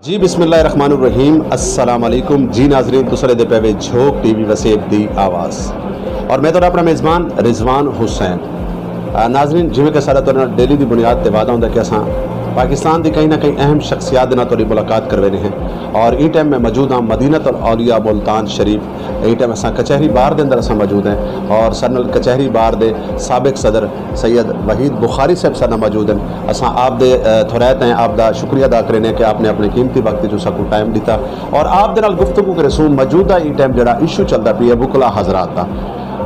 जी बिस्मिल्लाहिर्रहमानिर्रहीम अस्सलाम वालेकुम जी नाजरीन दूसरे दे पे झोंक टीवी वसेब दी आवाज़ और मैं तो अपना मेज़बान रिजवान हुसैन। नाजरीन जिमें कि सारा तो डेली की बुनियाद पर वादा होंगे कि असा पाकिस्तान की कहीं ना कहीं अहम शख्सियात ना थोड़ी मुलाकात करवाने हैं और ई टाइम में मौजूद हाँ मदीनतुल औलिया मुल्तान शरीफ। ई टाइम असा कचहरी बार के अंदर असा मौजूद हैं और सर कचहरी बार दे साबिक सदर सैयद वहीद बुखारी साहब सर मौजूद हैं। असा आप दे थोड़ात हैं आप दा शुक्रिया अदा करें कि आपने अपने कीमती वक्त जो साकू टाइम दिता और आप दे नाल गुफ्तगू के रसूम मौजूदा ई टाइम जरा इशू चलता पी है बुकला हजरात का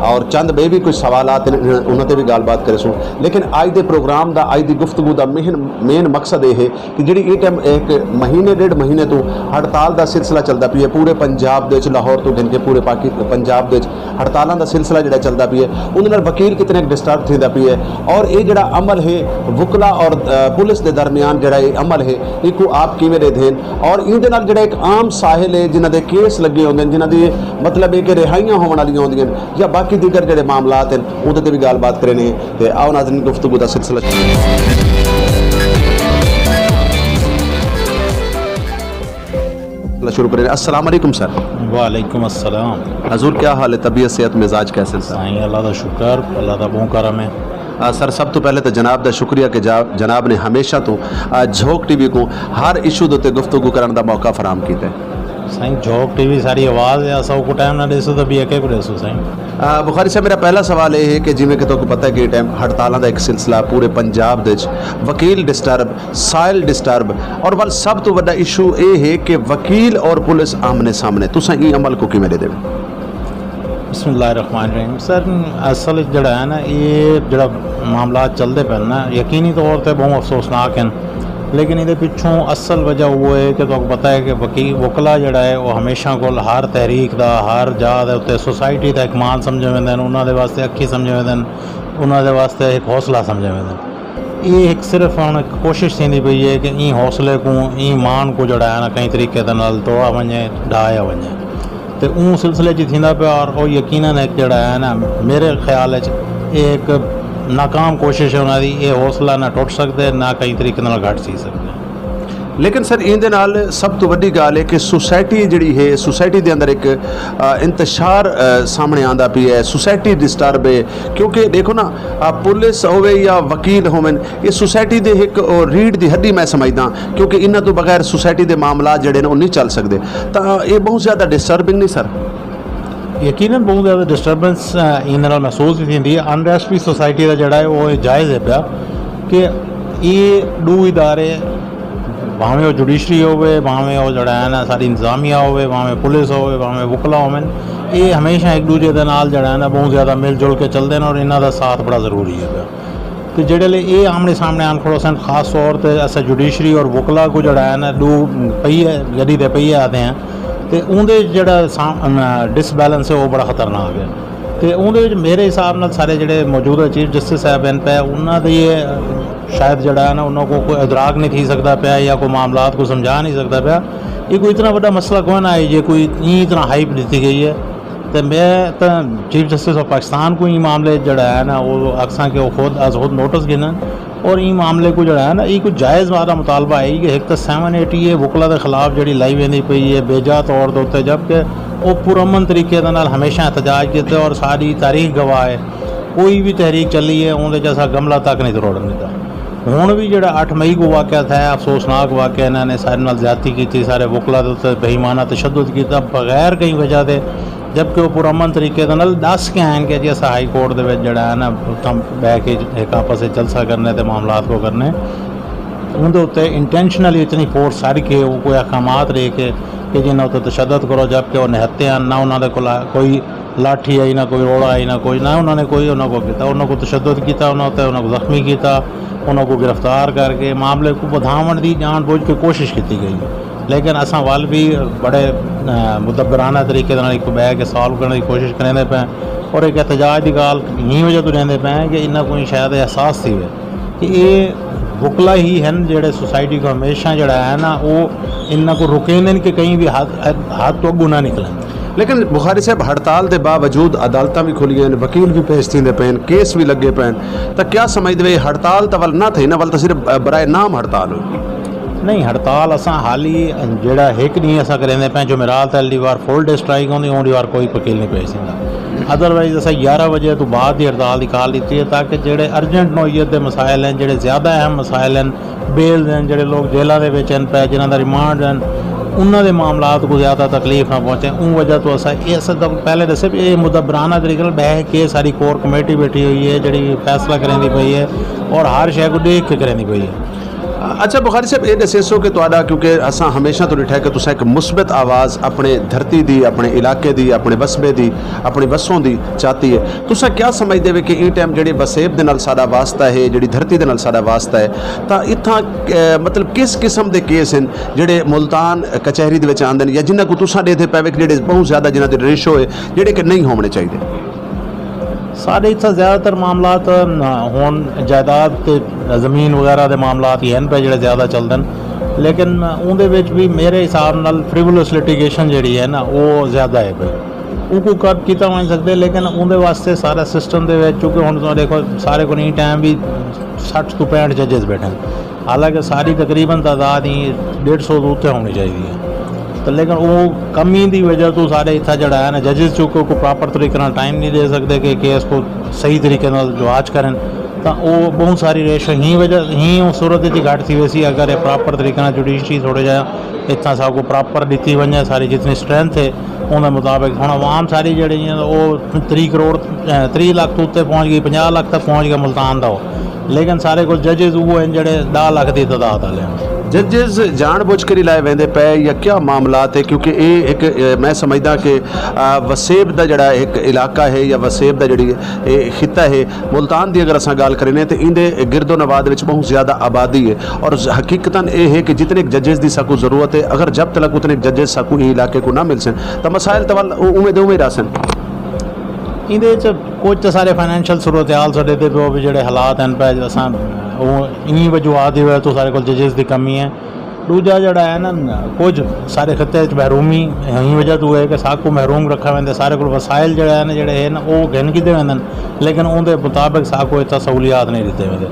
और चंद बे भी कुछ सवालात उन्होंने भी गलबात करे सूँ। लेकिन अज के प्रोग्राम का अज की गुफ्तगू का मेन मकसद ये है कि जी ये टाइम एक महीने डेढ़ महीने तो हड़ताल का सिलसिला चलता पी है पूरे पंजाब के लाहौर तो गिन के पूरे पंजाब के हड़तालों का सिलसिला जो चलता पी है उन्होंने वकील कितने डिस्टर्ब होता पी है और ये जरा अमल है वकला और पुलिस के दरमियान जरा ये अमल है एक आप किमें देन और ये जरा एक आम साहिल है जिन्हों के केस लगे होंगे जिन्हों की मतलब है कि रिहाइयां होने वाली होंगे या बाकी दीगर जो मामलात हैं उन्होंने भी गलबात करने तो आओ नाज़रीन गुफ्तगू का सिलसिला शुरू करें। अस्सलाम वालेकुम सर। वालेकुम अस्सलाम। हजूर क्या हाल है, तबीयत सेहत मिजाज कैसे सर? अल्लाह का शुक्र, अल्लाह का बहुत करम है। सर सब तो पहले तो जनाब का शुक्रिया कि जनाब ने हमेशा तो झोंक टीवी को हर इशू के उत्ते गुफ्तगू करने का मौका फराम किया है। साईं झोंक टीवी सारी आवाज़ है असा को टाइम ना देसो तो भी अके को देसो साईं। बुखारी साहब मेरा पहला सवाल ये है कि जिमें कि तो पता है कि टाइम हड़तालों का एक सिलसिला पूरे पंजाब दे वकील डिस्टर्ब साइल डिस्टर्ब और वाल सब तो बड़ा इशू ये है कि वकील और पुलिस आमने सामने तुसा ई अमल को किमें दे बिस्मिल्लाहिर्रहमानिर्रहीम। सर असल जड़ा है ना ये जड़ा मामला चलते पे ना यकीनी तौर पर बहुत अफसोसनाक हैं लेकिन ये पिछों असल वजह वो है कि तो पता है कि वकला जड़ा है वो हमेशा को हर तहरीक का हर जा उत्ते सोसाइटी का एक मान समझे वेंदे उन्होंने वास्ते अखी समझे वेंदे उन्होंने वास्ते एक हौसला समझे वेंदे। ये एक सिर्फ हम कोशिश थी पई है कि ई हौसले को ई मान को जड़ा है ना कई तरीके तोड़ा वने ढाया वने तो उन सिलसिले थींदा पे और वो यकीनन एक जड़ा है ना मेरे ख्याल एक नाकाम कोशिश है उन्होंने ये हौसला ना टुट सकते ना कई तरीके घट सी सकते। लेकिन सर इन सब तो वड्डी गल है कि सोसाइटी जी है सोसाइटी के अंदर एक इंतशार सामने आता पी है सोसाइटी डिस्टर्ब है क्योंकि देखो ना पुलिस होवे या वकील होवन ये सोसाइटी के एक रीढ़ की हड्डी मैं समझदा क्योंकि इन्हों तो बगैर सोसाइटी के मामला जड़े वो नहीं चल सकते तो ये बहुत ज़्यादा डिस्टर्बिंग नहीं सर? यकीनन बहुत ज़्यादा डिस्टर्बेंस इन महसूस भी थी अनरेस्ट भी सोसाइटी का जड़ा है वो जायज़ है पाया कि ये दो इदारे भावें वो जुडिशरी होवे भावें वो जड़ा है ना सारी इंतजामिया होवे भावें पुलिस होवे भावें वकला होवन ये हमेशा एक दूजे के नाल जड़ा है ना बहुत ज़्यादा मिलजुल के चलते हैं और इन्हों का साथ बड़ा ज़रूरी है पाया तो जेडे ये आमने सामने आन खड़ो सन खास तौर पर असा जुडिशरी और वकला को जड़ा है ना दो पहिए गड्डी के पहिए आते हैं तो उनके जड़ा डिसबैलेंस है वो बड़ा खतरनाक है तो उनके मेरे हिसाब न सारे जोड़े मौजूदा चीफ जस्टिस साहब हैं पे उन्होंने ये शायद जड़ा है ना उन्होंने कोई अदराक नहीं थी सकता पाया या कोई मामला को समझा नहीं सकता पाया ये कोई इतना बड़ा मसला कौन है ये कोई इतना हाइप दी गई है तो मैं तो चीफ जस्टिस ऑफ पाकिस्तान को ये मामले जड़ा है ना वो अक्सर के खुद नोटिस गिनन और ये मामले को जड़ा है ना ये कोई जायज़ वाला मुतालबा है कि एक तो 780 वकला के खिलाफ जी लाई वेंदी पई है बेजा तौर के उत्ते जबकि वो पुरअमन तरीके हमेशा एहतजाज किए और सारी तारीख गवाह है कोई भी तहरीक चली है उन्हें जैसा गमला तक नहीं तोड़न दिता। हूँ भी जो 8 मई को वाक़या था अफसोसनाक वाक़या इन्होंने सारे नाल ज़्यादती की सारे वकला के उत्ते बेईमाना तशद्दुद किया बगैर कई वजह से जबकि वो पुरअमन तरीके दस के आए कि जी अस हाई कोर्ट के जड़ा है ना उत्थां बह के एक आपस में जलसा करने तो मामलात को करने उनके उत्ते इंटेंशनली इतनी फोर्स सारी के वो कोई अहकामात रहे कि जिन्हें उत्ते तशद्दुद करो जबकि वो निहत्ते हैं ना उन्होंने कोई लाठी आई ना कोई रोड़ा आई ना उन्होंने कोई उन्होंने किया उन्होंने तशद्दुद किया उन्होंने जख्मी किया उन्होंने गिरफ्तार करके मामले को बढ़ावन की जानबूझ के कोशिश की गई लेकिन असा वाल भी बड़े मुदब्बराना तरीके एक बह के सॉल्व करने की कोशिश करेंगे पे और एक एहतजाज की गाल यही वजह तो रहते पे कि इन्हें कोई शायद एहसास थी कि ये वकला ही हैं जोड़े सोसाइटी को हमेशा जड़ा है ना वो इन्हों को रुकेंदे कि कहीं भी हाथ तो अगू ना निकलें। लेकिन बुखारी साहब हड़ताल के बावजूद अदालत भी खुली वकील भी पेश थी पे केस भी लगे पे तो क्या समझते हड़ताल तो वल ना थी ना वल तो सिर्फ बराए नाम हड़ताल हो नहीं हड़ताल असां हाली जड़ा एक ॾींहुं असां करेंदे पिया जुमेरात हली वार फुल डे स्ट्राइक होंदी ओड़ी वार कोई वकील नहीं पेश थींदा अदरवाइज असां 11 बजे तो बाद ही हड़ताल की कॉल दी है ताकि जेड़े अर्जेंट नोईयत के मसाइल हैं जेड़े ज़्यादा अहम मसाइल हैं बेल हैं जेड़े लोग जेलों के विच हैं पे जिन्हां दा रिमांड हैं उन्होंने मामलात को ज़्यादा तकलीफ ना पहुँचे उन वजह तो असा इस पहले दसे भी ये मुदबराना तरीके नाल बह के सारी कोर कमेटी बैठी हुई है जी फैसला करेंदी पई है और हर शय को देख के करेंदी पई है। अच्छा बुखारी साहब ये दसो कि तुहाडा क्योंकि असां हमेशा तो डिठा कि तुसां एक मुस्बत आवाज़ अपने धरती दी अपने इलाके दी अपने वसबे दी अपनी वसों दी चाहती है तुसां क्या समझदे वे कि ई टाइम जिहड़ी वसेब दे नाल साडा वास्ता है जिहड़ी धरती दे नाल साडा वास्ता है तां इत्थां मतलब किस किस्म दे केस हैं जिहड़े मुल्तान कचहरी दे विच आंदे या जिन्हां को तुसां देते पैवे जिहड़े बहुत ज़्यादा जिन्हां दे रेशो है जिहड़े कि नहीं होने चाहिए? साढ़े इतना ज़्यादातर मामलात हुण जायदाद ते ज़मीन वगैरह के मामलात ही हैं पे जो ज़्यादा चलते हैं लेकिन उहदे विच भी मेरे हिसाब नाल फ्रिवुलस लिटिगेशन जिहड़ी है ना वो ज़्यादा है भाई उनको कर किया वही सकते लेकिन उहदे वास्ते सारा सिस्टम दे विच चूँकि हुण तुसीं देखो सारे को नहीं टाइम भी 60 तो 65 जजेस बैठे हैं हालांकि सारी तकरीबन तादाद ही 150 तो उत्ते होनी चाहिए है तो लेकिन वो कमी की वजह तो सारे इतना जड़ा है ना जजिस जो को प्रॉपर तरीके नाल टाइम नहीं दे सकते कि केस को सही तरीके नाल जांच करें तो वो बहुत सारी रेशो ही वजह ही उस सूरत ही घट थी वैसी अगर प्रॉपर तरीके नाल जुडिशरी थोड़े जा इतना सब को प्रॉपर दी वजे सारी जितनी स्ट्रेंथ है उनके मुताबिक हम आवाम सारी जी वो 3 करोड़ 30 लाख तो उत्ते पहुँच गई 50 लाख तक पहुँच गया मुल्तान का लेकिन सारे को जजिस वो हैं जो 10 लाख की तादाद वाले हैं। जजिस जानबूझ कर ही लाए वेंदे पे या क्या मामलात है क्योंकि ये एक मैं समझदा कि वसेब का जड़ा एक इलाका है या वसेब का जी खिता है मुल्तान की अगर अस गल करें तो इंदे गिरदो नवाद में बहुत ज़्यादा आबादी है और हकीकतन ये है कि जितने जजेस की साकू ज़रूरत है अगर जब तक उतने जजेस साकू इलाके को ना मिल सन तो मसाइल तवल उमें दे उमें रह सन ਇਹਦੇ 'ਚ ਕੁਝ ਤਾਂ ਸਾਰੇ ਫਾਈਨੈਂਸ਼ੀਅਲ सूरत हाल ਸਾਡੇ ਦੇ ਵੀ ਜਿਹੜੇ ਹਾਲਾਤ ਹਨ ਪੈ ਅਸਾਂ ਉਹ ਇਨੀ ਵਜੂਹਾਤ ਦੀ ਵਜ੍ਹਾ ਤੋਂ ਸਾਰੇ ਕੋਲ ਜजेस ਦੀ ਕਮੀ ਹੈ ਦੂਜਾ ਜਿਹੜਾ ਹੈ ਨਾ ਕੁਝ ਸਾਰੇ ਖਿੱਤੇ 'ਚ ਮਹਿਰੂਮੀ ਇਹੀ ਵਜ੍ਹਾ ਤੋਂ ਹੈ ਕਿ ਸਾਕੂ ਮਹਿਰੂਮ ਰੱਖਾ ਵੈਂਦੇ ਸਾਰੇ ਕੋਲ ਵਸਾਇਲ ਜਿਹੜਾ ਹੈ ਨਾ ਜਿਹੜੇ ਹਨ ਉਹ ਗਿਣ ਕਿਤੇ ਵੈਂਦੇ ਲੇਕਿਨ ਉਹਦੇ ਮੁਤਾਬਕ ਸਾਕੂ ਇਤਾ ਸਹੂਲੀਅਤ ਨਹੀਂ ਦਿੱਤੇ ਵੈਂਦੇ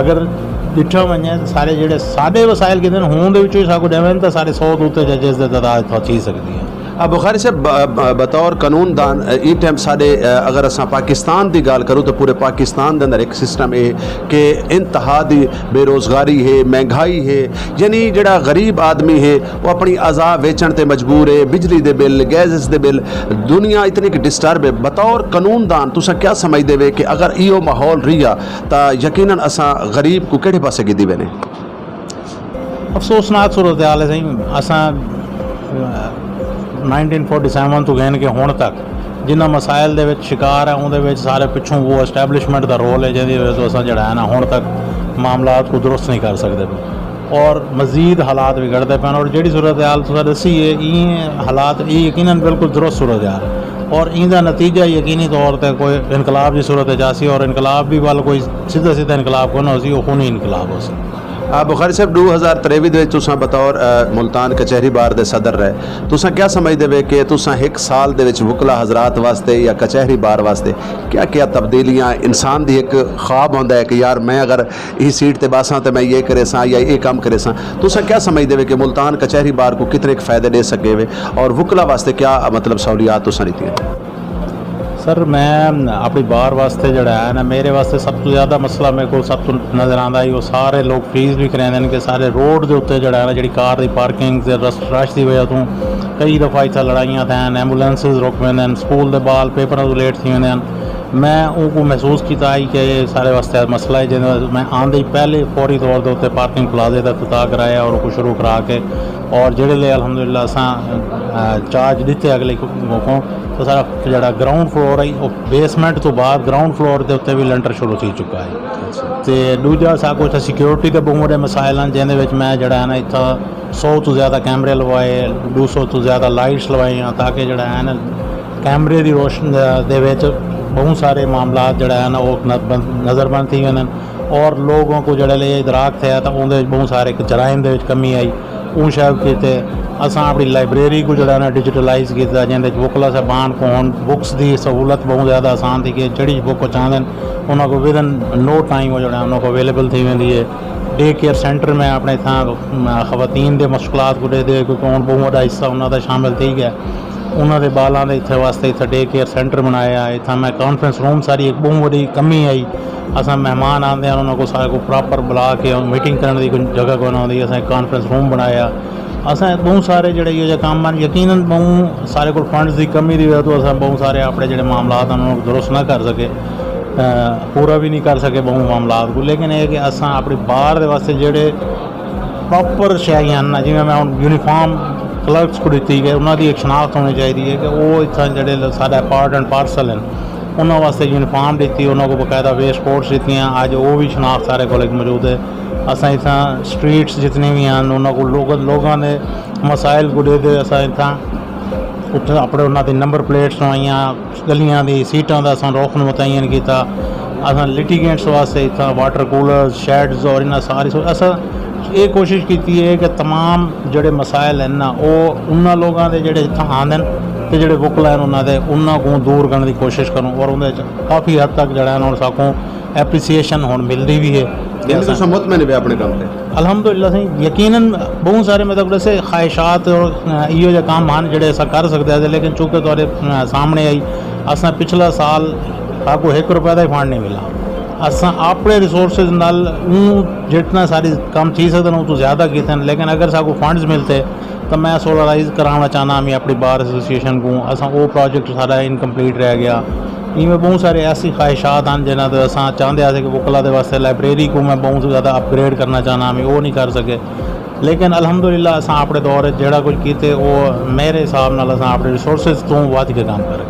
ਅਗਰ डिठो वञे सारे जेडे साढ़े वसाइल कितने हूँ साकू ॾेवन तो साढ़े 100 तो उत्ते जजेस की तादाद थी सकती है। बुखारी साहब बतौर कानून दान ई टाइम साढ़े अगर अस पाकिस्तान की गल करूँ तो पूरे पाकिस्तान के अंदर एक सिस्टम है कि इंतहा दी बेरोज़गारी है महंगाई है यानी जड़ा गरीब आदमी है वो अपनी अज़ा वेचण ते मजबूर है बिजली दे बिल गैस दे बिल दुनिया इतनी डिस्टर्ब है बतौर कानून दान तुसा क्या समझते वे कि अगर इो माहौल रहा तो यकीनन असा गरीब को किहड़े पासे गिदी वेने? अफसोसनाक सूरत हाल है सही असा 1947 तो गए कि हुण तक जिन्होंने मसाइल दे विच शिकार है उहदे सारे पिछों वो एस्टैबलिशमेंट का रोल है जिहदी वजह तो असा जड़ा है ना हुण तक मामलात को दुरुस्त नहीं कर सकते और मज़ीद हालात बिगड़ते पे और जी सूरत हाल तुसीं दसी है ये हालात ये यकीनन बिल्कुल दुरुस्त सूरत हाल और इनका नतीजा यकीनी तौर पर कोई इनकलाब की सूरत जासी और इनकलाब भी वाल कोई सीधा सीधा इनकलाब को ना हो सी वो खूनी इनकलाब हो सी। बुखारी साहब 2023 तुसा बतौर मुल्तान कचहरी बार दे सदर रहे तुसा क्या समझते वे कि तुसा एक साल दे विच वकला हजरात वास्ते या कचहरी बार वास्ते क्या क्या तब्दीलियाँ इंसान दी एक ख्वाब होंदा है कि यार मैं अगर इस सीट ते बासा तो मैं ये करे सा या ये काम करे सा तुसा क्या समझते वे कि मुल्तान कचहरी बार को कितने फ़ायदे दे सके वे और वकला वास्ते क्या मतलब सहूलियात तुसा दी है? सर मैं अपनी बार वास्ते जड़ा है ना मेरे वास्ते सब तो ज़्यादा मसला मेरे को सब तो नज़र आता है वो सारे लोग फीस भी कराते हैं कि सारे रोड के उत्ते जड़ा है ना जी कार की पार्किंग से रश की वजह तो कई दफ़ा इतना लड़ाइयाँ थैन एंबूलेंसिस रुक वेंदे स्कूल के बाल पेपर तो लेट थी वेंदे मैं उनको महसूस किया कि ये सारे वास्ते मसला है जिन्हें मैं आंदे ही पहले फौरी तौर पर उत्ते पार्किंग प्लाजे का इफ्तिताह कराया और उसको शुरू करा के और जेड़े ले अलहमदुलिल्लाह असां चार्ज दिते अगले को तो सारा जड़ा ग्राउंड फ्लोर है वो बेसमेंट तो बाद ग्राउंड फ्लोर के उत्ते भी लंटर शुरू हो चुका है तो दूजा साकू इतना सिक्योरिटी के बहुत बड़े मसाइल हैं जिन्हें मैं जड़ा है ना इतना 100 तो ज़्यादा कैमरे लवाए 200 तो ज़्यादा लाइट्स लवाई ताकि जड़ा है ना कैमरे की रोशन दे बहुत सारे मामला जड़ा है ना वो नज़रबंद थी वन और लोगों को जड़े लिए इदराक थे तो उनके बहुत सारे जराइम के कमी आई उन शायद किते असां अपनी लाइब्रेरी को जड़ा ना डिजिटलाइज किया जिंदे वकला साहबान को हुण बुक्स की सहूलत बहुत ज़्यादा आसान थी कि जड़ी बुक चाहते हैं उन्होंने विद इन नो टाइम वो जड़ा उन्होंने अवेलेबल थी वेंदी है डे केयर सेंटर में अपने इतना खवातीन के मुश्किलात गुडे दे कोई कौन बहुत बड़ा हिस्सा उन्होंने शामिल थी गया उन्होंने बालों के इतने वास्ते इतना डे केयर सेंटर बनाया इतना मैं कॉन्फ्रेंस रूम सारी एक बहुत बड़ी कमी आई असा मेहमान आते हैं उन्होंने को सारे को प्रॉपर बुला के मीटिंग करने की कोई जगह को ना होती असें कॉन्फ्रेंस रूम बनाया असें बहुत सारे जोड़े ये काम हैं यकीनन बहुत सारे को फंड्स की कमी की वजह तो असें बहुत सारे अपने जोड़े मामलात उन्होंने दुरुस्त ना कर सके पूरा भी नहीं कर सके बहुत मामलात को लेकिन ये कि अस अपनी बाहर के वास्ते जोड़े प्रॉपर शैलियां ना जिमें मैं हम यूनीफॉर्म क्लर्क्स को दी गई उन्होंने एक शनाख्त होनी चाहिए कि वो इतना जोड़े सारे पार्ट एंड पार्सल हैं उन्होंने वास्ते यूनीफॉर्म दी उन्होंने को बकायदा वेस्ट कोट्स दी अज वो भी शनाख्त सारे को मौजूद है अस इतना स्ट्रीट्स जितनी भी हैं उन्होंने को लोगों ने मसाइल को दे अस इतना उत्थे अपने उन्होंने नंबर प्लेट्स नवाइया गलियां दी सीटां का असां रोक मुतयन किया असां लिटिगेंट्स वास्ते इतना वाटर कूलर्स शेड्स और इन्हें सारी असां ये कोशिश की है कि तमाम जोड़े मसाइल हैं ना वो उन्होंने लोगों के जोड़े इतना आंदे तो जोड़े वुकला हैं उन्होंने को दूर करने की कोशिश करूँ और उन्हें काफ़ी हद तक जोड़ा है साकूँ एप्रीसीएशन हुण मिलती भी है मुतमईन भी अपने काम पे अल्हम्दुलिल्लाह सही यकीनन बहुत सारे मतलब से ख्वाहिशात और इो काम हैं जोड़े अस कर सकते हैं लेकिन चूँकि तुहाडे सामने आई अस पिछला साल आपको ₹1 का ही फंड नहीं मिला अस अपने रिसोर्सिस नाल जितना सारी काम थी सकते हैं तो ज़्यादा किए लेकिन अगर साकू फंड्स मिलते तो मैं सोलराइज कराना चाहना मैं अपनी बार एसोसीएशन को अस वो प्रोजेक्ट सारा इनकम्प्लीट रह गया इवें बहुत सारे ऐसी ख्वाहिशात हैं जिन्हें अस चाहते हैं कि वुकला के वास्ते लाइब्रेरी को मैं बहुत ज़्यादा अपग्रेड करना चाहना मैं वो नहीं कर सके लेकिन अल्हम्दुलिल्लाह अस अपने दौर जोड़ा कुछ किए वो मेरे हिसाब नाल अस अपने रिसोर्सिस तो वध के काम कर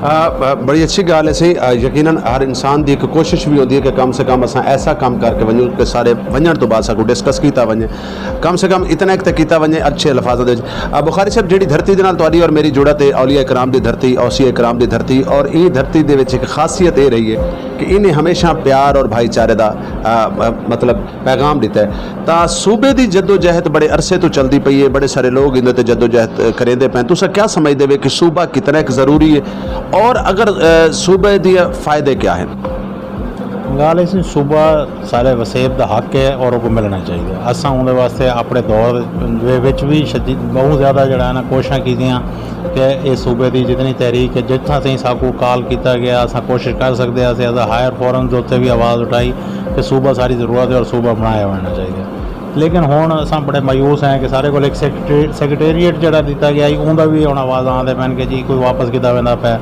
बड़ी अच्छी गाल है सही यकीनन हर इंसान की एक कोशिश भी होती है कि कम से कम अस ऐसा काम करके वजूँ कि सारे वजन तो बाद सको डिस्कस किया वजे कम से कम इतना एक किया वजे अच्छे लफाजों बुखारी साहब जी धरती के नाल तुहाडी और मेरी जुड़त है औलिया इकराम की धरती औसिया इकराम की धरती और ये धरती के एक खासियत ये रही है कि इन्हें हमेशा प्यार और भाईचारे का मतलब पैगाम दिता है तो सूबे की जदोजहद बड़े अरसे तो चलती पई है बड़े सारे लोग इन्हें जदोजहद करेंदे पे तुस क्या समझते हो कि सूबा कितना एक ज़रूरी है और अगर सूबे के फ़ायदे क्या हैं गल इस सूबा सारे वसेब का हक है और वो मिलना चाहिए असा उनके वास्ते अपने दौर भी बहुत ज़्यादा जोड़ा है ना कोशिशें की कि इस सूबे की जितनी तहरीक है जितना सही साकू कॉल किया गया अस कोशिश कर सकते हैं अस हायर फोरम के उत्ते भी आवाज़ उठाई कि सूबा सारी ज़रूरत है और सूबा बनाया बनना चाहिए लेकिन हुण अस बड़े मायूस हैं कि सारे को एक सैकटेरीएट जोड़ा दिता गया उनका भी हुण आवाज़ आते पैन कि जी कोई वापस किया वेंदा पै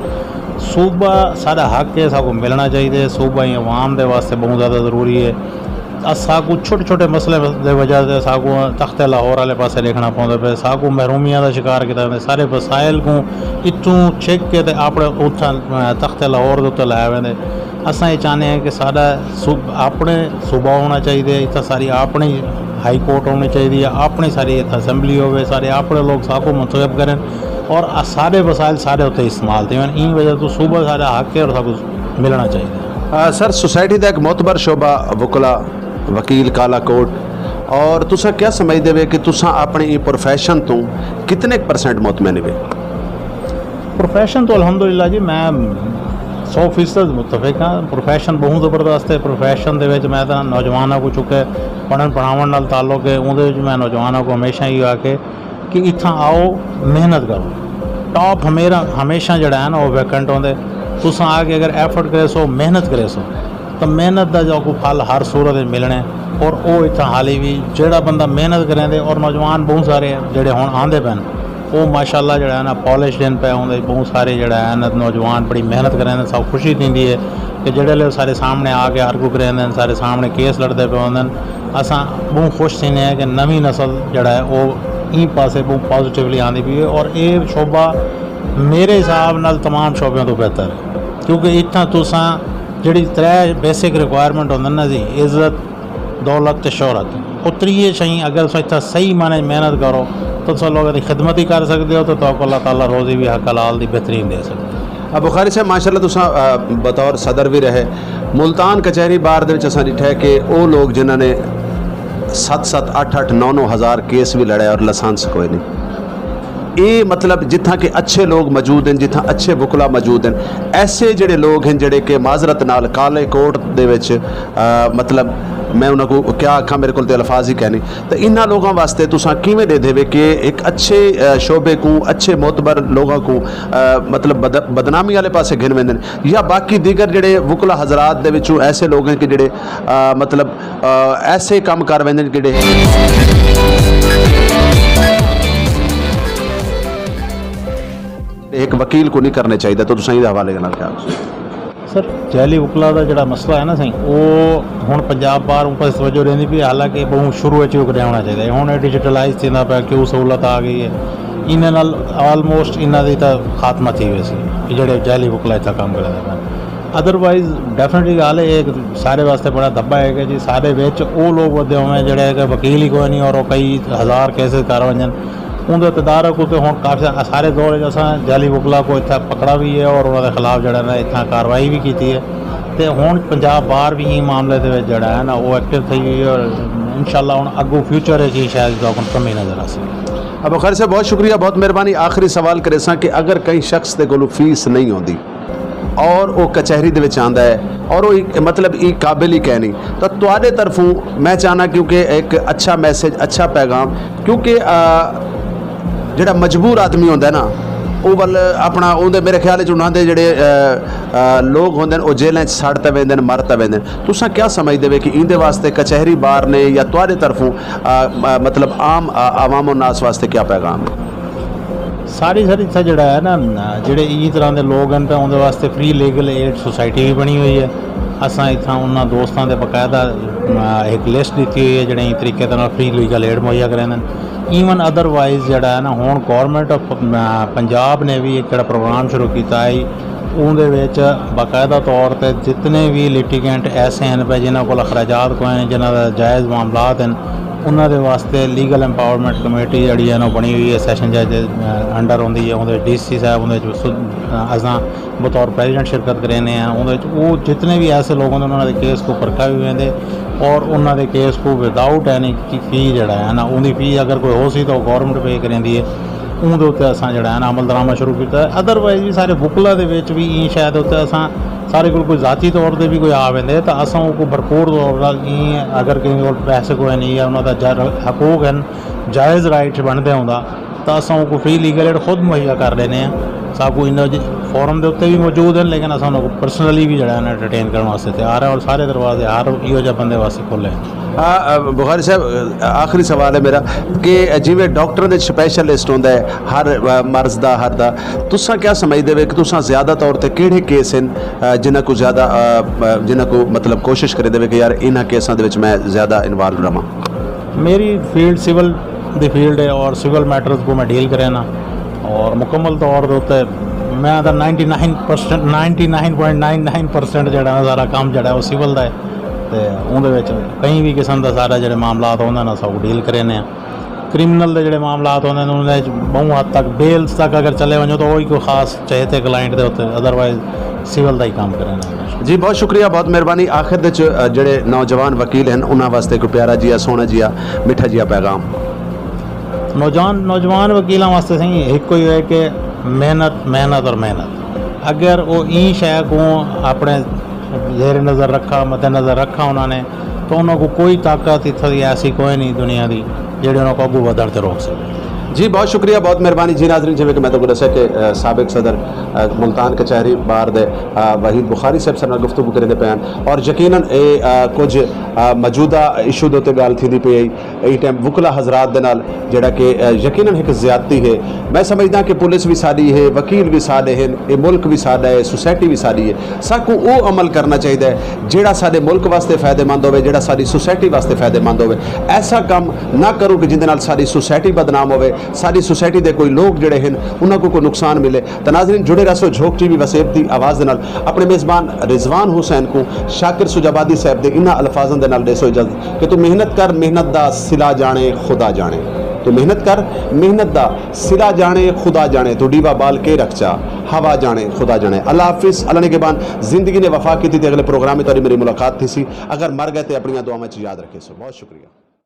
सूबा सारा हक है साकू मिलना चाहिए सूबा ही अवाम के वास्ते बहुत ज़्यादा ज़रूरी है साकू छोटे छोटे मसले की वजह से साकू तख्ते लाहौर वाले पासे देखना पौंदा पे साकू महरूमिया का शिकार किया सारे वसाइल को इतों छिक के अपने उत तख्ते लाहौर के उत्ते लाए वेंदे अस ये चाहते हैं कि सारा अपने सूबा होना चाहिए इतना सारी अपनी हाई कोर्ट होनी चाहिए अपनी सारी इतना असैम्बली हो सारे अपने लोग साकू मुंतखब करें और सारे वसाइल सारे उत्ते इस्तेमाल थे इन वजह तो सूबा सारा हक है और सबको मिलना चाहिए सर सोसाइटी का एक मोतबर शोबा वुकला वकील काला कोट और तुसा क्या समझते हो कि तुसा अपनी प्रोफैशन तो कितने % मुतमईन हो प्रोफैशन तो अल्हम्दुलिल्लाह जी मैं 100% मुतफिक हाँ प्रोफैशन बहुत ज़बरदस्त है प्रोफैशन के मैं तो नौजवानों को चुके पढ़न पढ़ावन नाल ताल्लुक है उहदे मैं नौजवानों को हमेशा ही आके कि इतना आओ मेहनत करो टॉप हमेशा जोड़ा है ना वो वैकेंट होंगे तुस आके अगर एफर्ट करे सो मेहनत करे सो तो मेहनत का जो फल हर सूरत मिलने और वो इतना हाली भी जोड़ा बंदा मेहनत करें और नौजवान बहुत सारे जोड़े हुण आंदे पैन वो माशाअल्लाह जोड़ा है ना पॉलिश दिन पे आते बहुत सारे जोड़ा है ना नौजवान बड़ी मेहनत करें सब खुशी थी है कि जोड़े सारे सामने आके आर्गू करें सारे सामने केस लड़ते पे होंगे अस बहुत खुश थी हैं कि नवी नस्ल जोड़ा है वो इन पासे बहुत पॉजिटिवली आती पी है और ये शोबा मेरे हिसाब नाल तमाम शोबों तो बेहतर है क्योंकि इतना तुसा जी 3 बेसिक रिक्वायरमेंट होंगे ना जी इज्जत दौलत तो शोहरत वो 3 शई अगर तुम इतना सही माने मेहनत करो तो तुम लोगों की खिदमत ही कर सकते हो तो अल्लाह ताला रोज़ी भी हक हलाल दी बेहतरीन दे सकते। बुखारी साहब माशाअल्लाह तुसा बतौर सदर भी रहे मुल्तान कचहरी बार दे विच असां डिठा है कि वो लोग जिन्होंने 7-7 8-8 9-9 हज़ार केस भी लड़े और लाइसेंस कोई नहीं ये मतलब जिथा के अच्छे लोग मौजूद हैं जिथा अच्छे वुकला मौजूद हैं ऐसे जोड़े लोग हैं जोड़े कि माजरत नाल काले कोट दे विच मतलब मैं उन्होंने क्या आखा, मेरे को अल्फाज ही कहने। तो इन्होंने लोगों वास्ते तुसा किवें दे देवे कि एक अच्छे शोबे को, अच्छे मोतबर लोगों को मतलब बदनामी वाले पासे घिन वेंदे ने, या बाकी दीगर जिहड़े वुकला हजरात दे विचों ऐसे लोग हैं कि जिहड़े मतलब ऐसे काम कर वेंदे ने जिहड़े एक वकील को नहीं करने चाहिए। तो तुसीं इहदे हवाले नाल क्या सर जैली वकला का जोड़ा मसला है ना सही, वो हूँ पंजाब बार ऊपर तवज्जो रही भी, हालांकि बहुत शुरू होना चाहिए। हूँ डिजिटलाइज थींदा पिया, क्यों सहूलत आ गई है, इन्हें नाल ऑलमोस्ट इन्हों की तो खात्मा थी वैसी कि जोड़े जैली वकला इतना काम करते हैं। अदरवाइज डेफिनेटली गल है सारे वास्ते बड़ा धब्बा है कि जी सारे विच वो लोग वधे हुए हैं जोड़े कि वकील ही कोई नहीं, और वो कई हज़ार केसेस कर वजन उनके तदारक उत्ते हुण काफ़ी सारे दौर असां जाली वकला को इतना पकड़ा भी है और उन्होंने खिलाफ जड़ा ना इतना कार्रवाई भी की है। तो हुण पंजाब बार भी मामले के जड़ा है ना वो एक्टिव थी हुई है, और इंशाअल्लाह हुण अगू फ्यूचर है कि शायद कमी नज़र आ सके। अब खैर से बहुत शुक्रिया, बहुत मेहरबानी। आखिरी सवाल करे सा कि अगर कई शख्स के कोलों फीस नहीं होती और वो कचहरी दे विच आंदा है और वो मतलब ये काबिल ही कह नहीं, तो तुहाडे तरफों मैं चाहना क्योंकि एक अच्छा मैसेज, अच्छा पैगाम, क्योंकि जिहड़ा मजबूर आदमी होंदा है ना वो वाल अपना उहदे मेरे ख्याल उन्होंने जिहड़े लोग होंदे ने वो जेलें सड़ ते वेंदे ने, मर ते वेंदे ने। तुसां क्या समझदे वे कि इंदे वास्ते कचहरी बार ने या तुहाडे तरफों मतलब आम आवाम और नास वास्ते क्या पैगाम है? सारी सर इतना जड़ा है ना जेडे ई तरह के लोग हैं तो उनके वास्ते फ्री लीगल एड सोसाइटी भी बनी हुई है। असां इतना उन्होंने दोस्तों के बकायदा एक लिस्ट दी हुई है जिहड़े तरीके फ्री लीगल एड मुहैया करांदे ने। ईवन अदरवाइज जड़ा है ना हुण गौरमेंट ऑफ पंजाब ने भी एक जड़ा प्रोग्राम शुरू किया है, उहदे विच बाकायदा तौर पर जितने भी लिटिगेंट ऐसे हैं पे जिन्होंने को अखराजात कोई हैं, जिन्हों का जायज़ मामलात हैं, उन्होंने वास्ते लीगल एम्पावरमेंट कमेटी जी है बनी हुई है, सैशन जज अंडर होंगी है, उन्हें DC साहब उन्हें असां बतौर प्रेजिडेंट शिरकत करें हैं। उन्हें वो जितने भी ऐसे लोग होंगे उन्होंने केस को परखा भी वेंदे और उन्होंने केस को विदाउट यानी कि फी जड़ा है ना उनकी फी अगर कोई हो सी तो गौरमेंट पे करेंदी है, उनके उत्ते असां जड़ा है ना अमल दरामद शुरू किया। अदरवाइज भी सारे वुकला दे विच भी ई शायद उत्ते असां सारे कोई ज़ाती तौर पर भी कोई आ वेंदे तो असां को भरपूर तौर पर अगर कहीं कोल पैसे कोई नहीं है उन्होंने हकूक हैं, जायज़ राइट्स बनते होंदा तो असां को फ्री लीगल एड खुद मुहैया कर लेने हैं। साकू इन फोरम के उत्ते भी मौजूद हैं, लेकिन असां उनको पर्सनली भी जड़ा है एंटरटेन करने वास्ते तैयार है और सारे दरवाजे हर इहो जिहे बंदे वास्ते खुले हैं। बुखारी साहब आखिरी सवाल है मेरा कि जिवें डॉक्टर दे स्पैशलिस्ट होंदा है हर मर्ज दा हर दा, तुसां क्या समझदे वे कि तुसां ज़्यादा तौर ते किहड़े केस हैं जिन्हां को ज़्यादा जिन्हां को मतलब कोशिश करे दे कि यार इन्हां केसां दे विच मैं ज़्यादा इन्वॉल्व रहां? मेरी फील्ड सिविल दी फील्ड है और सिविल मैटर्स को मैं डील करे ना और मुकम्मल तौर पर मैं 99.99% जड़ा सारा काम जड़ा वो सिविल का है। तो उहदे कई भी किस्म का सारा जो मामलात होंगे ना सब डील करें। क्रिमिनल के जोड़े मामलात होंगे उन्हें बहुत हद तक बेल्स तक अगर चले वजो तो वही कोई खास चाहते क्लाइंट के उत्ते, अदरवाइज सिविल का ही काम करें। जी बहुत शुक्रिया, बहुत मेहरबानी। आखिर जोड़े नौजवान वकील हैं उन्होंने वास्ते कोई प्यारा जिहा सोहना जिहा मिठा जिहा पैगाम? नौजवान वकीलों वास्ते सही एक ही है कि मेहनत मेहनत और मेहनत। अगर वो ई शय को अपने जेर नज़र रखा मद्दे नज़र रखा उन्होंने तो उन्होंने कोई ताकत इतनी ऐसी कोई नहीं दुनिया की जी उन्होंने अगू वधण से रोक सके। जी बहुत शुक्रिया, बहुत मेहरबानी। जी नाज़रीन जिवें कि मैं तो दस्सिया कि साबिक सदर मुल्तान कचहरी बार दे वहीद बुखारी साहब सारे गुफ्तगू करते पे हैं और यकीनन ये कुछ मौजूदा इशू के उत्ते गल थी पई इस टाइम वुकला हजरात दे नाल जिहड़ा कि यकीनन एक ज्यादती है। मैं समझदा कि पुलिस भी साडी है, वकील भी साडे हैं, ये मुल्क भी साडा है, सोसाइटी भी साडी है। साकू वो अमल करना चाहिए जिहड़ा साडे मुल्क वास्ते फायदेमंद होवे, जिहड़ा साडी सोसाइटी वास्ते फायदेमंद होवे। ऐसा काम ना करो कि जिहदे नाल साडी सोसाइटी बदनाम होवे, सारी सोसाइटी के कोई लोग जोड़े हैं उन्होंने कोई नुकसान मिले। तो नाज़रीन जुड़े रहो झोंक TV वसेब की आवाज़ के नाल अपने मेज़बान रिजवान हुसैन को शाकिर सुजाबादी साहब के इन्होंने अल्फाजों के नाल देसो इजाजत कि तू मेहनत कर, मेहनत दा सिला जाने खुदा जाने। तू मेहनत कर, मेहनत दा सिला जाने खुदा जाने। तू डीवा बाल के रख चा, हवा जाने खुदा जाने। अल्लाह हाफिज़। अल्लाह ने के बाद जिंदगी ने वफा की थी। अगले प्रोग्राम में मेरी मुलाकात थी सी। अगर मर गए तो अपनी दुआ में याद रखे। सो बहुत शुक्रिया।